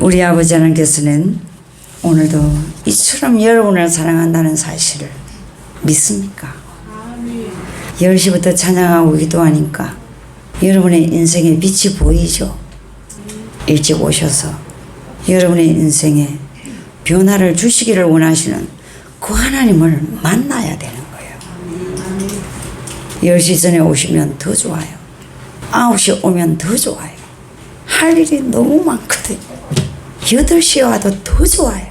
우리 아버지 하나님께서는 오늘도 이처럼 여러분을 사랑한다는 사실을 믿습니까? 10시부터 찬양하고 기도하니까 여러분의 인생에 빛이 보이죠? 일찍 오셔서 여러분의 인생에 변화를 주시기를 원하시는 그 하나님을 만나야 되는 거예요. 10시 전에 오시면 더 좋아요. 9시 오면 더 좋아요. 할 일이 너무 많거든. 8시에 와도 더 좋아요.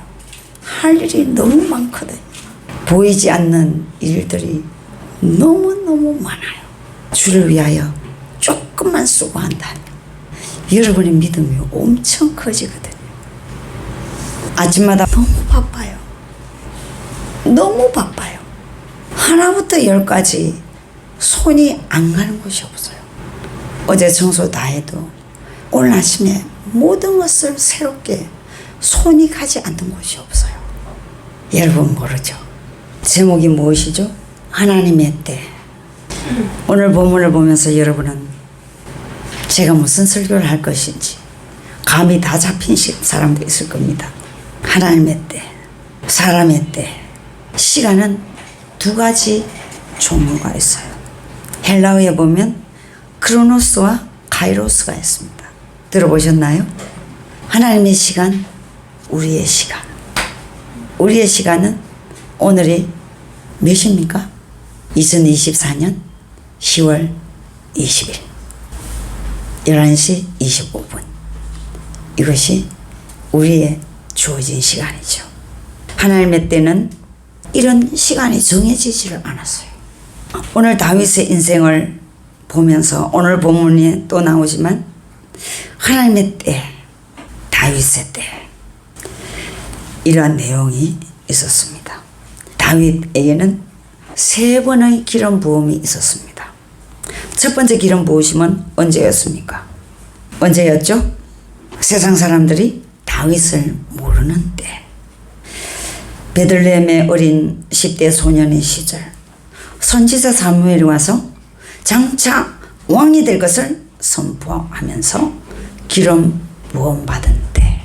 할 일이 너무 많거든. 보이지 않는 일들이 너무너무 많아요. 주를 위하여 조금만 수고한다면 여러분의 믿음이 엄청 커지거든요. 아침마다 너무 바빠요. 너무 바빠요. 하나부터 10까지 손이 안 가는 곳이 없어요. 어제 청소 다 해도 오늘 아침에 모든 것을 새롭게 손이 가지 않는 곳이 없어요. 여러분 모르죠? 제목이 무엇이죠? 하나님의 때. 오늘 본문을 보면서 여러분은 제가 무슨 설교를 할 것인지 감이 다 잡힌 사람도 있을 겁니다. 하나님의 때, 사람의 때. 시간은 두 가지 종류가 있어요. 헬라어에 보면 크로노스와 카이로스가 있습니다. 들어보셨나요? 하나님의 시간, 우리의 시간. 우리의 시간은 오늘이 몇입니까? 2024년 10월 20일 11시 25분. 이것이 우리의 주어진 시간이죠. 하나님의 때는 이런 시간이 정해지지를 않았어요. 오늘 다윗의 인생을 보면서 오늘 본문이 또 나오지만 하나님의 때, 다윗의 때 이러한 내용이 있었습니다. 다윗에게는 3번의 기름 부음이 있었습니다. 첫 번째 기름 부으심은 언제였습니까? 언제였죠? 세상 사람들이 다윗을 모르는 때. 베들레헴의 어린 10대 소년의 시절 선지자 사무엘이 와서 장차 왕이 될 것을 선포하면서 기름 부음 받은 때.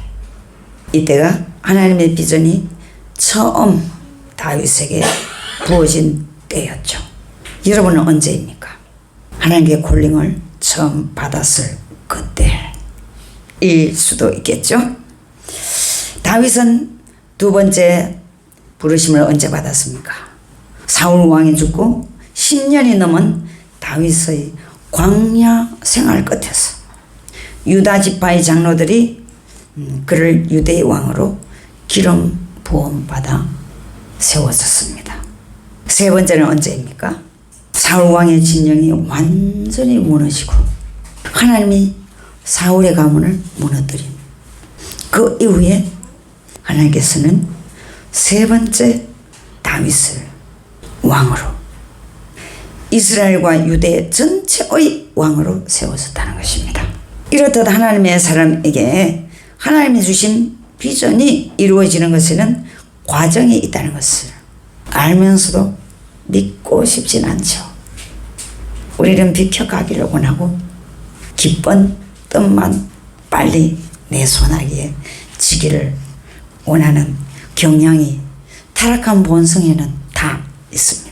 이때가 하나님의 비전이 처음 다윗에게 부어진 때였죠. 여러분은 언제입니까? 하나님의 콜링을 처음 받았을 그때일 수도 있겠죠. 다윗은 두 번째 부르심을 언제 받았습니까? 사울 왕이 죽고 10년이 넘은 다윗의 광야 생활 끝에서 유다 지파의 장로들이 그를 유대의 왕으로 기름 부음 받아 세워졌습니다. 세 번째는 언제입니까? 사울 왕의 진영이 완전히 무너지고 하나님이 사울의 가문을 무너뜨린 그 이후에 하나님께서는 세 번째 다윗을 왕으로 이스라엘과 유대 전체의 왕으로 세워졌다는 것입니다. 이렇듯 하나님의 사람에게 하나님이 주신 비전이 이루어지는 것에는 과정이 있다는 것을 알면서도 믿고 싶진 않죠. 우리는 비켜가기를 원하고 기쁜 뜻만 빨리 내 손아귀에 쥐기를 원하는 경향이 타락한 본성에는 다 있습니다.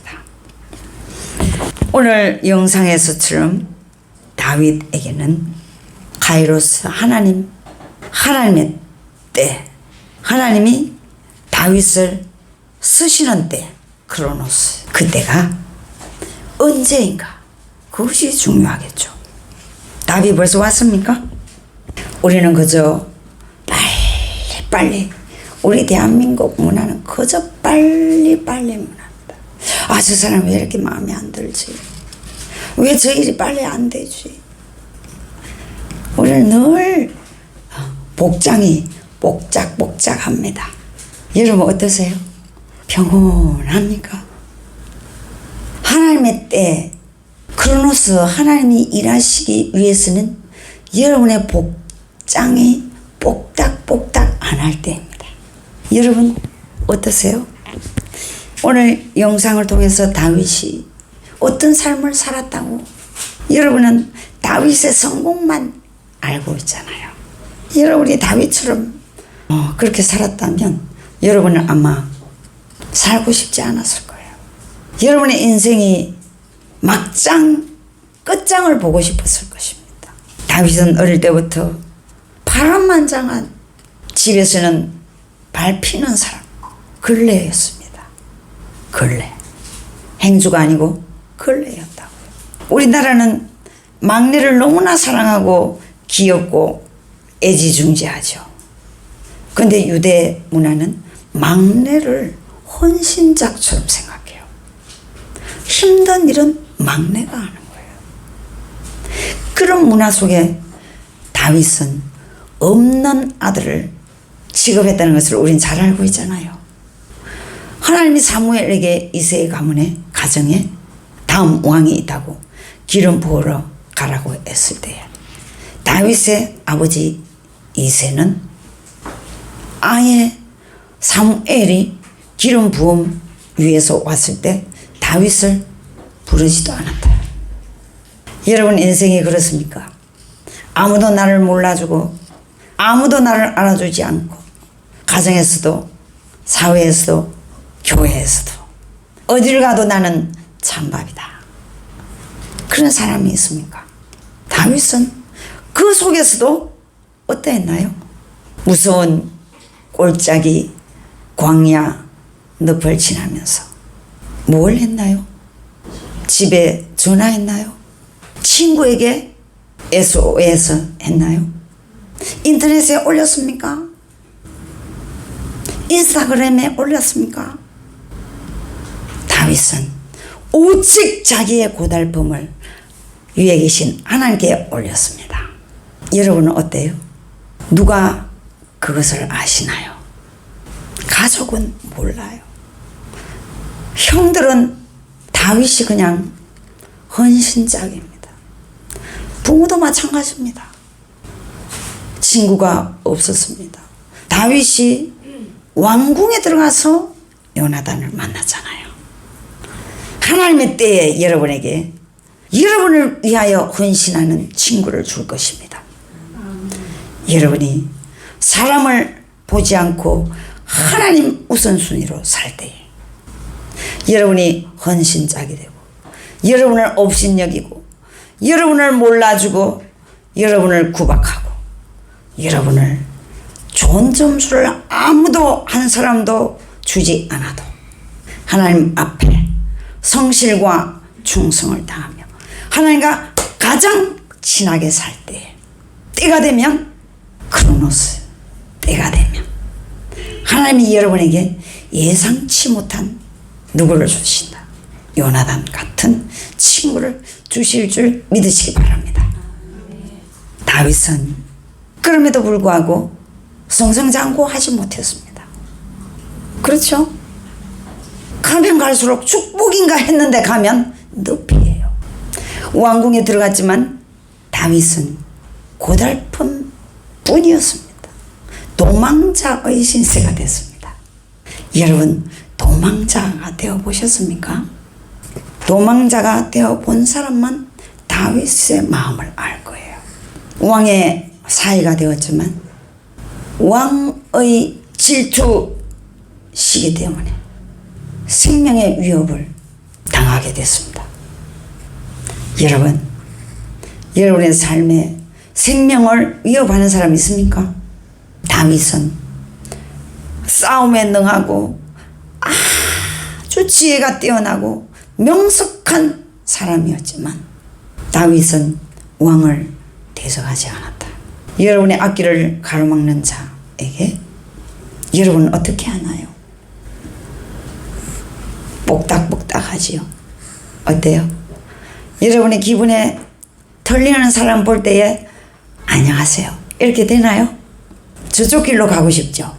오늘 영상에서처럼 다윗에게는 카이로스 하나님의 때, 하나님이 다윗을 쓰시는 때, 크로노스, 그때가 언제인가? 그것이 중요하겠죠. 답이 벌써 왔습니까? 우리는 그저 빨리 우리 대한민국 문화는 그저 빨리 문화입니다. 아, 저 사람 왜 이렇게 마음에 안 들지? 왜 저 일이 빨리 안 되지? 우리는 늘 복장이 복작합니다. 여러분 어떠세요? 평온합니까? 하나님의 때 크로노스 하나님이 일하시기 위해서는 여러분의 복장이 복닥 안 할 때입니다. 여러분 어떠세요? 오늘 영상을 통해서 다윗이 어떤 삶을 살았다고 여러분은 다윗의 성공만 알고 있잖아요. 여러분이 다윗처럼 그렇게 살았다면 여러분은 아마 살고 싶지 않았을 거예요. 여러분의 인생이 막장 끝장을 보고 싶었을 것입니다. 다윗은 어릴 때부터 파란만장한 집에서는 밟히는 사람, 걸레였습니다. 걸레. 행주가 아니고 걸레였다고요. 우리나라는 막내를 너무나 사랑하고 귀엽고 애지중지하죠. 근데 유대 문화는 막내를 헌신작처럼 생각해요. 힘든 일은 막내가 하는 거예요. 그런 문화 속에 다윗은 없는 아들을 취급했다는 것을 우린 잘 알고 있잖아요. 하나님이 사무엘에게 이새의 가정에 다음 왕이 있다고 기름 부으러 가라고 했을 때 다윗의 아버지 이새는 아예 사무엘이 기름 부음 위에서 왔을 때 다윗을 부르지도 않았다. 여러분 인생이 그렇습니까? 아무도 나를 몰라주고 아무도 나를 알아주지 않고 가정에서도 사회에서도 교회에서도 어딜 가도 나는 찬밥이다. 그런 사람이 있습니까? 다윗은 그 속에서도 어떠했나요? 무서운 골짜기 광야 늪을 지나면서 뭘 했나요? 집에 전화했나요? 친구에게 SOS 했나요? 인터넷에 올렸습니까? 인스타그램에 올렸습니까? 다윗은 오직 자기의 고달픔을 위에 계신 하나님께 올렸습니다. 여러분은 어때요? 누가 그것을 아시나요? 가족은 몰라요. 형들은 다윗이 그냥 헌신작입니다. 부모도 마찬가지입니다. 친구가 없었습니다. 다윗이 왕궁에 들어가서 요나단을 만났잖아요. 하나님의 때에 여러분에게 여러분을 위하여 헌신하는 친구를 줄 것입니다. 여러분이 사람을 보지 않고 하나님 우선순위로 살 때에 여러분이 헌신짝이 되고 여러분을 업신여기고 여러분을 몰라주고 여러분을 구박하고 여러분을 좋은 점수를 아무도 한 사람도 주지 않아도 하나님 앞에 성실과 충성을 다하며 하나님과 가장 친하게 살 때 때가 되면 크로노스 때가 되면 하나님이 여러분에게 예상치 못한 누구를 주신다. 요나단 같은 친구를 주실 줄 믿으시기 바랍니다. 다윗은 그럼에도 불구하고 성성장구하지 못했습니다. 그렇죠? 가면 갈수록 축복인가 했는데 가면 늪이에요. 왕궁에 들어갔지만 다윗은 고달픔 뿐이었습니다. 도망자의 신세가 됐습니다. 여러분 도망자가 되어보셨습니까? 도망자가 되어본 사람만 다윗의 마음을 알 거예요. 왕의 사이가 되었지만 왕의 질투시기 때문에 생명의 위협을 당하게 됐습니다. 여러분, 여러분의 삶에 생명을 위협하는 사람이 있습니까? 다윗은 싸움에 능하고 아주 지혜가 뛰어나고 명석한 사람이었지만 다윗은 왕을 대적하지 않았다. 여러분의 앞길을 가로막는 자에게 여러분은 어떻게 하나요? 뽁닥뽁닥하지요. 어때요? 여러분의 기분에 털리는 사람 볼 때에 안녕하세요 이렇게 되나요? 저쪽 길로 가고 싶죠.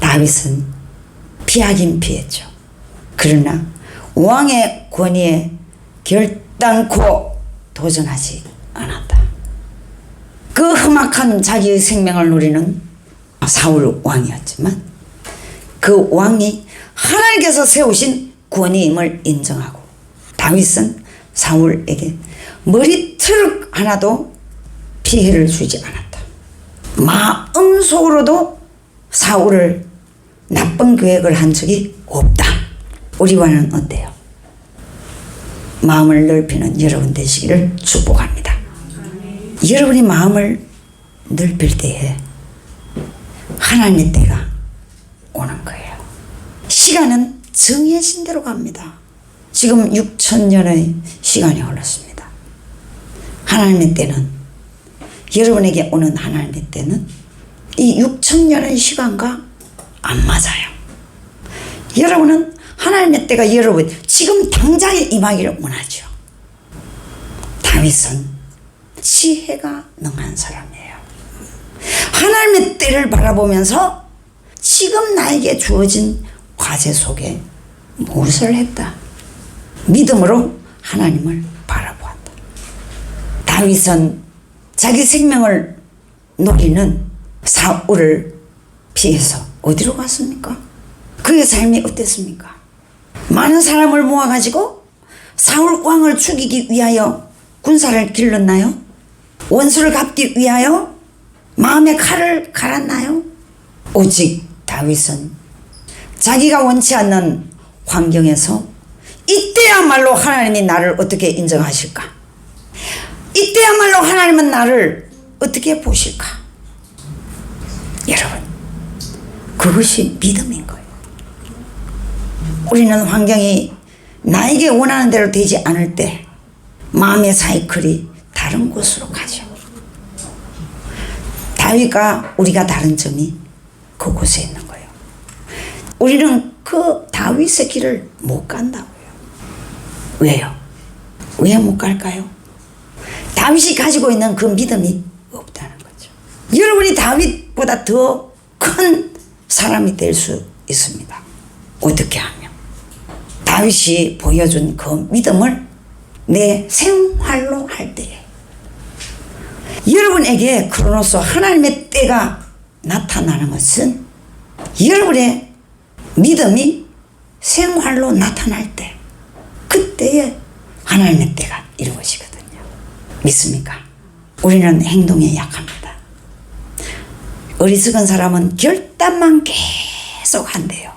다윗은 피하긴 피했죠. 그러나 왕의 권위에 결단코 도전하지 않았다. 그 험악한 자기의 생명을 누리는 사울 왕이었지만 그 왕이 하나님께서 세우신 권위임을 인정하고 다윗은 사울에게 머리털 하나도 피해를 주지 않았다. 마음속으로도 사울을 나쁜 계획을 한 적이 없다. 우리와는 어때요? 마음을 넓히는 여러분 되시기를 축복합니다. 여러분이 마음을 넓힐 때에 하나님의 때가 오는 거예요. 시간은 정해진 대로 갑니다. 지금 6,000년의 시간이 흘렀습니다. 하나님의 때는, 여러분에게 오는 하나님의 때는 이 6,000년의 시간과 안 맞아요. 여러분은 하나님의 때가 여러분 지금 당장에 임하기를 원하죠. 다윗은 지혜가 능한 사람이에요. 하나님의 때를 바라보면서 지금 나에게 주어진 과제 속에 무엇을 했다. 믿음으로 하나님을 바라보았다. 다윗은 자기 생명을 노리는 사울을 피해서 어디로 갔습니까? 그의 삶이 어땠습니까? 많은 사람을 모아가지고 사울 왕을 죽이기 위하여 군사를 길렀나요? 원수를 갚기 위하여 마음의 칼을 갈았나요? 오직 다윗은 자기가 원치 않는 환경에서 이때야말로 하나님이 나를 어떻게 인정하실까? 이때야말로 하나님은 나를 어떻게 보실까? 여러분, 그것이 믿음인 거예요. 우리는 환경이 나에게 원하는 대로 되지 않을 때 마음의 사이클이 다른 곳으로 가죠. 다윗과 우리가 다른 점이 그곳에 있는 거예요. 우리는 그 다윗의 길을 못 간다고요. 왜요? 왜 못 갈까요? 다윗이 가지고 있는 그 믿음이 없다는 거죠. 여러분이 다윗보다 더 큰 사람이 될 수 있습니다. 어떻게 하면? 다윗이 보여준 그 믿음을 내 생활로 할 때에 여러분에게 크로노스 하나님의 때가 나타나는 것은 여러분의 믿음이 생활로 나타날 때, 그때에 하나님의 때가 이루어지거든요. 믿습니까? 우리는 행동에 약합니다. 어리석은 사람은 결단만 계속 한대요.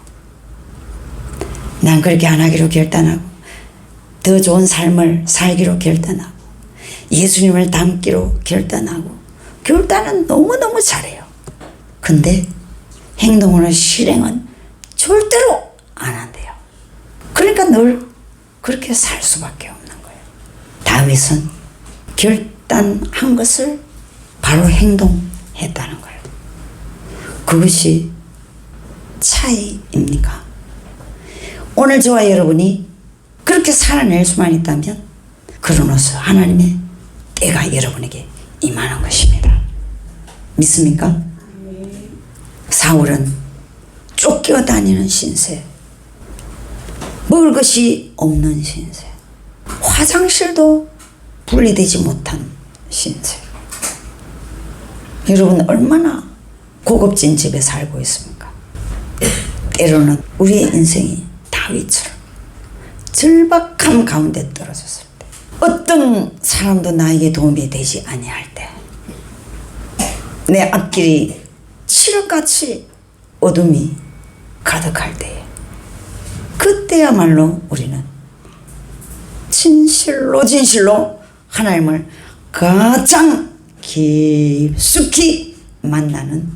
난 그렇게 안 하기로 결단하고 더 좋은 삶을 살기로 결단하고 예수님을 닮기로 결단하고 결단은 너무너무 잘해요. 근데 행동으로 실행은 절대로 안 한대요. 그러니까 늘 그렇게 살 수밖에 없는 거예요. 다윗은 결단한 것을 바로 행동했다는 거예요. 그것이 차이입니까? 오늘 저와 여러분이 그렇게 살아낼 수만 있다면 그러노서 하나님의 때가 여러분에게 임하는 것입니다. 믿습니까? 사울은 쫓겨다니는 신세, 먹을 것이 없는 신세, 화장실도 분리되지 못한 신세. 여러분 얼마나 고급진 집에 살고 있습니까? 때로는 우리의 인생이 다윗처럼 절박함 가운데 떨어졌을 때, 어떤 사람도 나에게 도움이 되지 아니할 때, 내 앞길이 칠흑같이 어둠이 가득할 때에, 그때야말로 우리는 진실로 하나님을 가장 깊숙이 만나는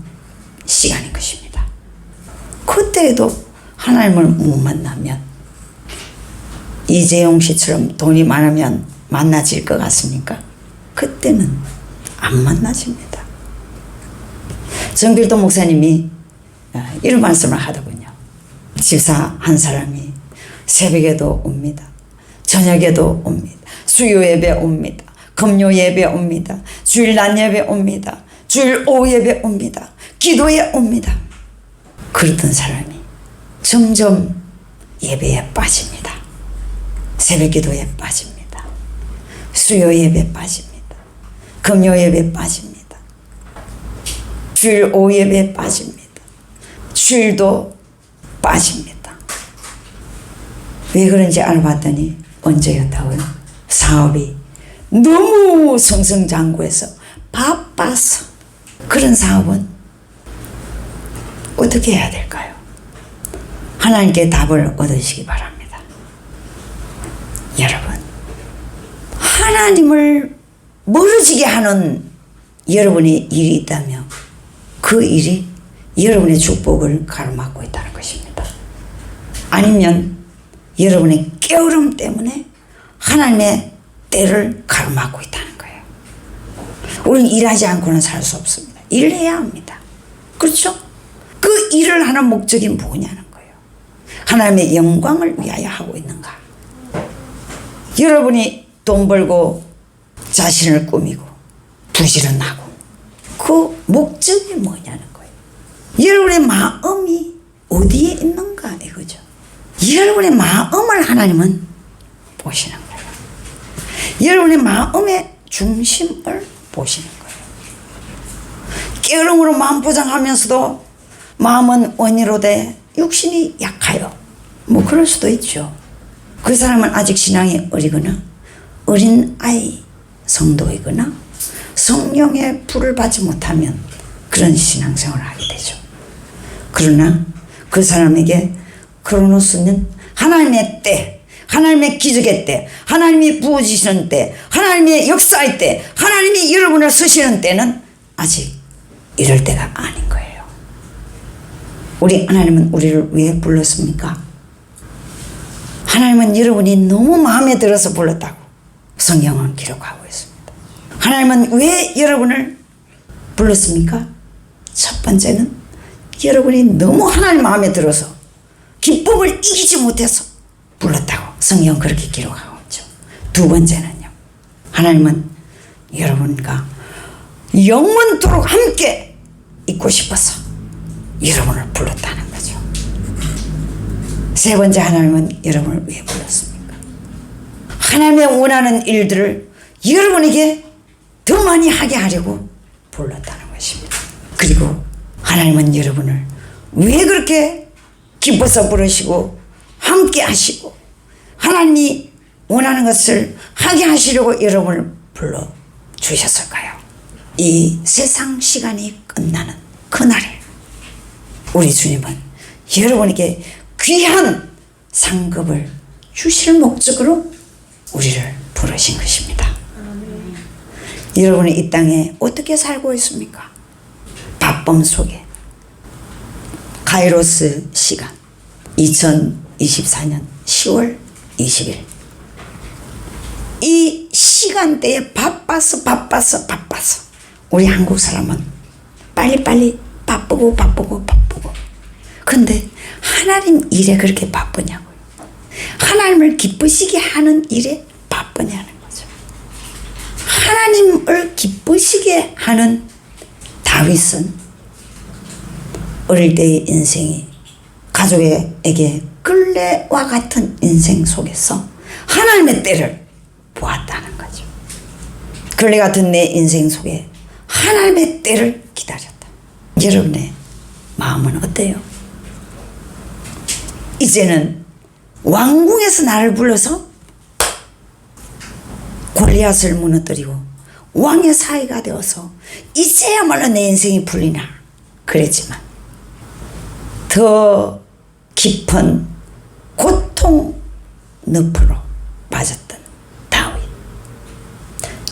시간인 것입니다. 그때에도 하나님을 못 만나면 이재용 씨처럼 돈이 많으면 만나질 것 같습니까? 그때는 안 만나집니다. 정필도 목사님이 이런 말씀을 하더군요. 집사 한 사람이 새벽에도 옵니다. 저녁에도 옵니다. 수요 예배 옵니다. 금요 예배 옵니다. 주일 낮 예배 옵니다. 주일 오후 예배 옵니다. 기도에 옵니다. 그러던 사람이 점점 예배에 빠집니다. 새벽 기도에 빠집니다. 수요 예배 빠집니다. 금요 예배 빠집니다. 주일 오후 예배 빠집니다. 주일도 빠집니다. 왜 그런지 알아봤더니 언제였다고요? 사업이 너무 승승장구해서 바빠서. 그런 사업은 어떻게 해야 될까요? 하나님께 답을 얻으시기 바랍니다. 여러분, 하나님을 멀어지게 하는 여러분의 일이 있다면 그 일이 여러분의 축복을 가로막고 있다는 것입니다. 아니면 여러분의 게으름 때문에 하나님의 때를 가로막고 있다는 거예요. 우리는 일하지 않고는 살 수 없습니다. 일을 해야 합니다. 그렇죠? 그 일을 하는 목적이 뭐냐는 거예요. 하나님의 영광을 위하여 하고 있는가? 여러분이 돈 벌고 자신을 꾸미고 부지런하고 그 목적이 뭐냐는 거예요. 여러분의 마음이 어디에 있는가 이거죠. 여러분의 마음을 하나님은 보시는 거예요. 여러분의 마음의 중심을 보시는 거예요. 게으름으로 마음 포장하면서도 마음은 원이로 돼 육신이 약하여 뭐 그럴 수도 있죠. 그 사람은 아직 신앙이 어리거나 어린 아이 성도이거나 성령의 불을 받지 못하면 그런 신앙생활을 하게 되죠. 그러나 그 사람에게 크로노스는 하나님의 때, 하나님의 기적의 때, 하나님이 부어주시는 때, 하나님의 역사의 때, 하나님이 여러분을 쓰시는 때는 아직 이럴 때가 아닌 거예요. 우리 하나님은 우리를 왜 불렀습니까? 하나님은 여러분이 너무 마음에 들어서 불렀다고 성경은 기록하고 있습니다. 하나님은 왜 여러분을 불렀습니까? 첫 번째는 여러분이 너무 하나님 마음에 들어서 기쁨을 이기지 못해서 불렀다고 성경 그렇게 기록하고 있죠. 두 번째는요. 하나님은 여러분과 영원토록 함께 있고 싶어서 여러분을 불렀다는 거죠. 세 번째, 하나님은 여러분을 왜 불렀습니까? 하나님의 원하는 일들을 여러분에게 더 많이 하게 하려고 불렀다는 것입니다. 그리고 하나님은 여러분을 왜 그렇게 기뻐서 부르시고 함께 하시고 하나님이 원하는 것을 하게 하시려고 여러분을 불러주셨을까요? 이 세상 시간이 끝나는 그날에 우리 주님은 여러분에게 귀한 상급을 주실 목적으로 우리를 부르신 것입니다. 여러분이 이 땅에 어떻게 살고 있습니까? 바쁨 속에 카이로스 시간 2024년 10월 20일 이 시간대에 바빠서 우리 한국 사람은 빨리빨리 바쁘고 근데 하나님 일에 그렇게 바쁘냐고요. 하나님을 기쁘시게 하는 일에 바쁘냐는 거죠. 하나님을 기쁘시게 하는 다윗은 어릴 때의 인생이 가족에게 끌레와 같은 인생 속에서 하나님의 때를 보았다는 거죠. 끌레 같은 내 인생 속에 하나님의 때를 기다렸다. 여러분의 마음은 어때요? 이제는 왕궁에서 나를 불러서 골리앗을 무너뜨리고 왕의 사위가 되어서 이제야말로 내 인생이 풀리나 그랬지만 더 깊은 고통 늪으로 빠졌던 다윗,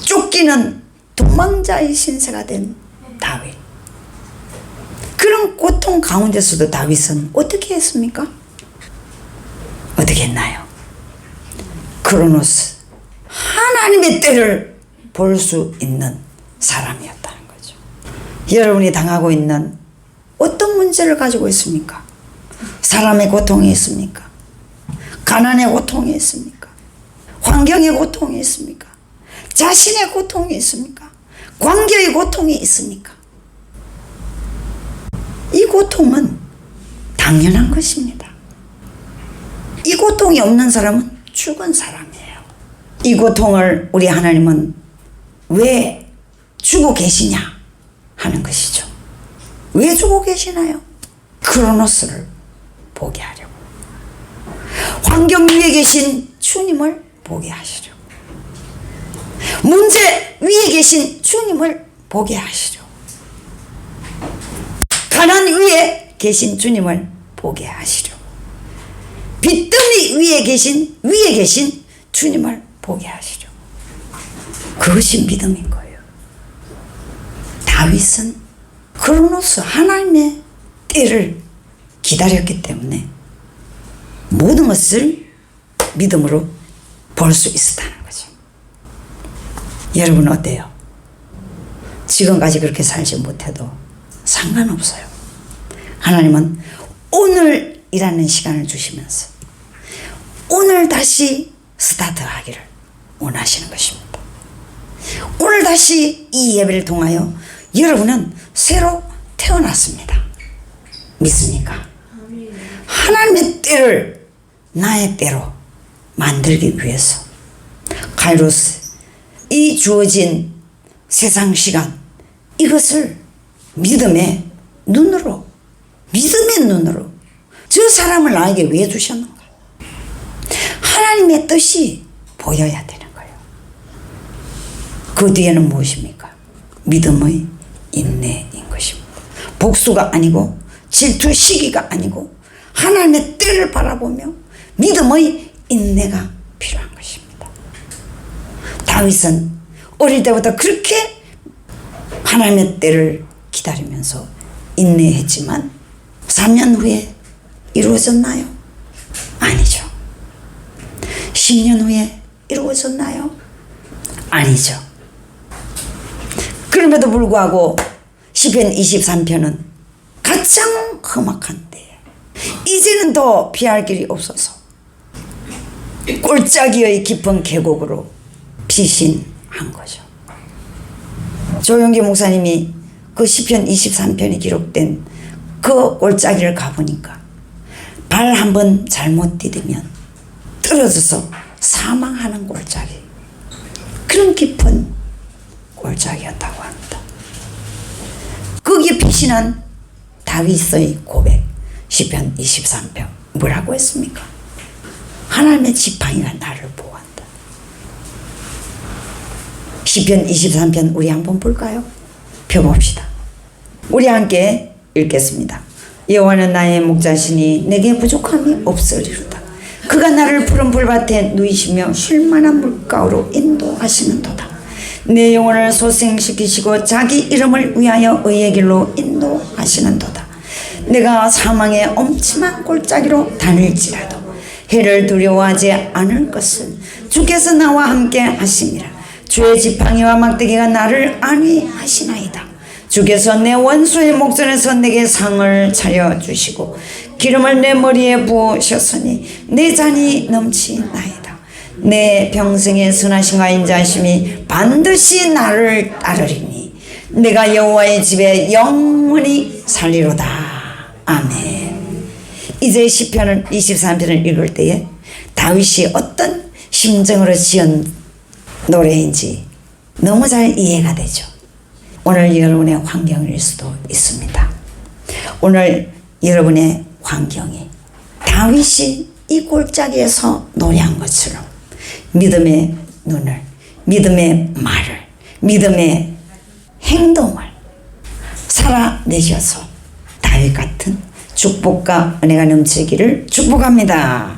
쫓기는 도망자의 신세가 된 다윗, 그런 고통 가운데서도 다윗은 어떻게 했습니까? 어떻게 했나요? 크로노스, 하나님의 때를 볼 수 있는 사람이었다는 거죠. 여러분이 당하고 있는 어떤 문제를 가지고 있습니까? 사람의 고통이 있습니까? 가난의 고통이 있습니까? 환경의 고통이 있습니까? 자신의 고통이 있습니까? 관계의 고통이 있습니까? 이 고통은 당연한 것입니다. 이 고통이 없는 사람은 죽은 사람이에요. 이 고통을 우리 하나님은 왜 주고 계시냐 하는 것이죠. 왜 주고 계시나요? 크로노스를 보게 하려고, 환경 위에 계신 주님을 보게 하시려고, 문제 위에 계신 주님을 보게 하시려고, 가난 위에 계신 주님을 보게 하시려고. 빚더미 위에 계신 주님을 보게 하시려고. 그것이 믿음인 거예요. 다윗은 크로노스 하나님의 때를 기다렸기 때문에 모든 것을 믿음으로 볼 수 있었다는 거죠. 여러분 어때요? 지금까지 그렇게 살지 못해도 상관없어요. 하나님은 오늘이라는 시간을 주시면서 오늘 다시 스타트하기를 원하시는 것입니다. 오늘 다시 이 예배를 통하여 여러분은 새로 태어났습니다. 믿습니까? 하나님의 때를 나의 때로 만들기 위해서 카이로스, 이 주어진 세상 시간, 이것을 믿음의 눈으로 저 사람을 나에게 왜 주셨는가? 하나님의 뜻이 보여야 되는 거예요. 그 뒤에는 무엇입니까? 믿음의 인내인 것입니다. 복수가 아니고 질투 시기가 아니고 하나님의 때를 바라보며 믿음의 인내가 필요한 것입니다. 다윗은 어릴 때부터 그렇게 하나님의 때를 기다리면서 인내했지만 3년 후에 이루어졌나요? 아니죠. 10년 후에 이루어졌나요? 아니죠. 그럼에도 불구하고 시편 23편은 가장 험악한 때에 이제는 더 피할 길이 없어서 골짜기의 깊은 계곡으로 피신한 거죠. 조용기 목사님이 그 시편 23편이 기록된 그 골짜기를 가보니까 발 한 번 잘못 디디면 떨어져서 사망하는 골짜기, 그런 깊은 골짜기였다고 합니다. 거기에 피신한 다윗의 고백, 시편 23편 뭐라고 했습니까? 하나님의 지팡이가 나를 보호한다. 시편 23편 우리 한번 볼까요? 펴봅시다. 우리 함께 읽겠습니다. 여호와는 나의 목자시니 내게 부족함이 없으리로다. 그가 나를 푸른 풀밭에 누이시며 쉴만한 물가로 인도하시는도다. 내 영혼을 소생시키시고 자기 이름을 위하여 의의 길로 인도하시는도다. 내가 사망의 엄침한 골짜기로 다닐지라도 해를 두려워하지 않을 것은 주께서 나와 함께 하심이라. 주의 지팡이와 막대기가 나를 안위하시나이다. 주께서 내 원수의 목전에서 내게 상을 차려주시고 기름을 내 머리에 부으셨으니 내 잔이 넘치나이다. 내 평생의 선하심과 인자하심이 반드시 나를 따르리니 내가 여호와의 집에 영원히 살리로다. 아멘. 이제 시편을 23편을 읽을 때에 다윗이 어떤 심정으로 지은 노래인지 너무 잘 이해가 되죠. 오늘 여러분의 환경일 수도 있습니다. 오늘 여러분의 환경이 다윗이 이 골짜기에서 노래한 것처럼 믿음의 눈을, 믿음의 말을, 믿음의 행동을 살아내셔서 다윗 같은 축복과 은혜가 넘치기를 축복합니다.